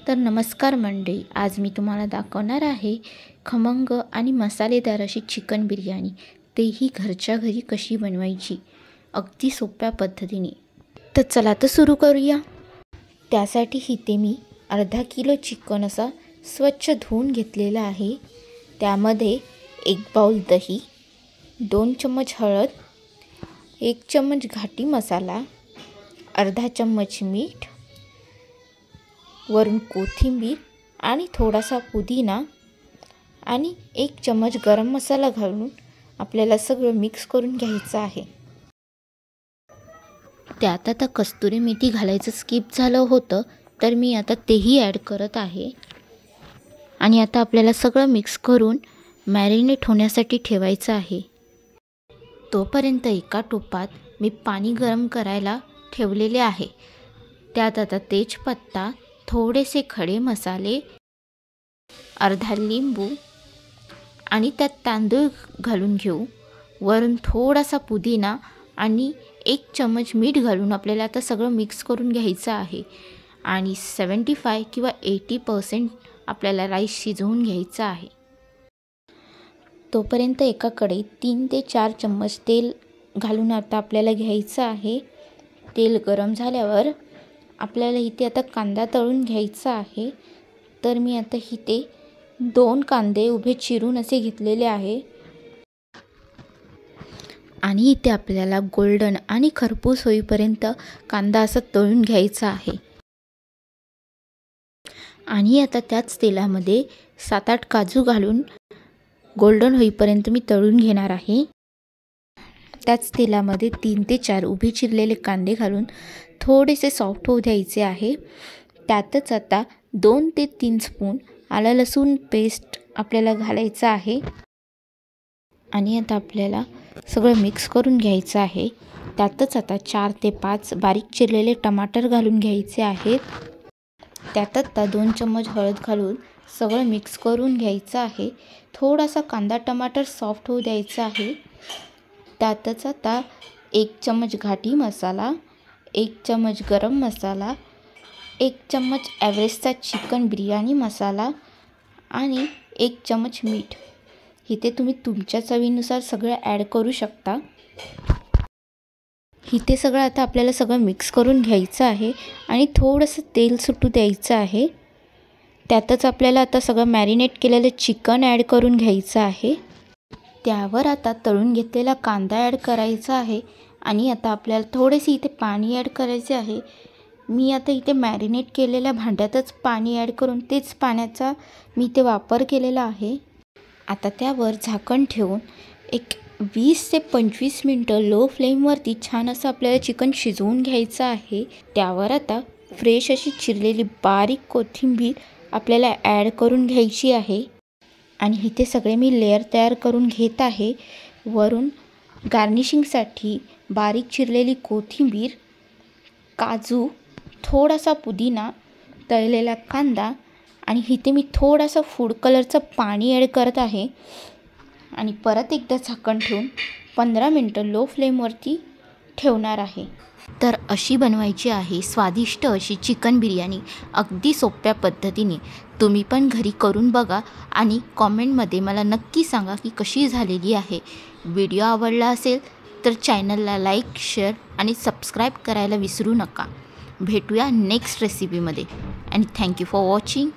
तर नमस्कार मंडळी, आज मी तुम्हाला दाखवणार आहे खमंग आणि मसालेदार अशी चिकन बिर्याणी, तेही घरच्या घरी कशी बनवायची अगदी सोप्या पद्धतीने। तर चला तर सुरू करूया। त्यासाठी इथे मी अर्धा किलो चिकन असा स्वच्छ धुवून घेतलेला आहे। त्यामध्ये 1 बाउल दही, 2 चम्मच हळद, 1 चम्मच घाटी मसाला, अर्धा चम्मच मीठ, वरून कोथिंबीर आणि थोडासा पुदिना आणि 1 चम्मच गरम मसाला घालून आपल्याला सगळं मिक्स करून घ्यायचं आहे। त्यात आता कस्तुरी मेथी घालायचं स्किप झालं होतं, तर मी आता तेही ॲड करत आहे। आणि आता आपल्याला सगळं मिक्स करून मॅरिनेट होण्यासाठी ठेवायचं आहे। तोपर्यंत एका टोपात मी पाणी गरम करायला ठेवलेले आहे। त्यात आता तेजपत्ता, थोडेसे खडे मसाले, अर्धा लिंबू आणि त्यात तांदूळ घालून घेऊ। वरून थोडासा पुदिना आणि 1 चम्मच मीठ घालून आपल्याला आता सगळं मिक्स करून घ्यायचं आहे। आणि 75 किंवा 80% आपल्याला राईस शिजवून घ्यायचा आहे। तोपर्यंत एका कढईत 3 ते 4 चम्मच तेल घालून आता आपल्याला घ्यायचं आहे। तेल गरम झाल्यावर आपल्याला इथे आता कांदा तळून घ्यायचा आहे। तर मी आता इथे 2 कांदे उभे चिरून असे घेतलेले आहे। आणि इथे आपल्याला गोल्डन आणि खरपूस होईपर्यंत कांदा असा तळून घ्यायचा आहे। आणि आता त्याच तेलामध्ये 7-8 काजू घालून गोल्डन होईपर्यंत मी तळून घेणार आहे। त्याच तेलामध्ये 3 ते 4 उभे चिरलेले कांदे घालून थोडेसे सॉफ्ट होऊ द्यायचे आहे। त्यातच आता 2 ते 3 स्पून आलं लसूण पेस्ट आपल्याला घालायचं आहे। आणि आता आपल्याला सगळं मिक्स करून घ्यायचं आहे। त्यातच आता 4 ते 5 बारीक चिरलेले टमाटर घालून घ्यायचे आहेत। त्यातच आता 2 चम्मच हळद घालून सगळं मिक्स करून घ्यायचं आहे। थोडासा कांदा टमाटर सॉफ्ट होऊ द्यायचा आहे। त्यातच आता 1 चम्मच घाटी मसाला, 1 चम्मच गरम मसाला, 1 चम्मच एव्हरेस्टचा चिकन बिर्याणी मसाला आणि 1 चम्मच मीठ, इथे तुम्ही तुमच्या चवीनुसार सगळं ॲड करू शकता। इथे सगळं आता आपल्याला सगळं मिक्स करून घ्यायचं आहे आणि थोडंसं तेल सुटू द्यायचं आहे। त्यातच आपल्याला आता सगळं मॅरिनेट केलेलं चिकन ॲड करून घ्यायचं आहे। त्यावर आता तळून घेतलेला कांदा ॲड करायचा आहे। आणि आता आपल्याला थोडेसे इथे पाणी ॲड करायचे आहे। मी आता इथे मॅरिनेट केलेल्या भांड्यातच पाणी ॲड करून तेच पाण्याचा मी इथे वापर केलेला आहे। आता त्यावर झाकण ठेवून एक 20 ते 25 मिनटं लो फ्लेमवरती छान असं आपल्याला चिकन शिजवून घ्यायचं आहे। त्यावर आता फ्रेश अशी चिरलेली बारीक कोथिंबीर आपल्याला ॲड करून घ्यायची आहे। आणि इथे सगळे मी लेयर तयार करून घेत आहे। वरून गार्निशिंगसाठी बारीक चिरलेली कोथिंबीर, काजू, थोडासा पुदिना, तळलेला कांदा आणि इथे मी थोडासा फूड कलरचं पाणी ॲड करत आहे। आणि परत एकदा झाकण ठेवून 15 मिनटं लो फ्लेमवरती ठेवणार आहे। तर अशी बनवायची आहे स्वादिष्ट अशी चिकन बिर्याणी अगदी सोप्या पद्धतीने। तुम्ही पण घरी करून बघा आणि कॉमेंटमध्ये मला नक्की सांगा की कशी झालेली आहे। व्हिडिओ आवडला असेल तर चॅनलला लाईक, शेअर आणि सबस्क्राईब करायला विसरू नका। भेटूया नेक्स्ट रेसिपीमध्ये आणि थँक्यू फॉर वॉचिंग।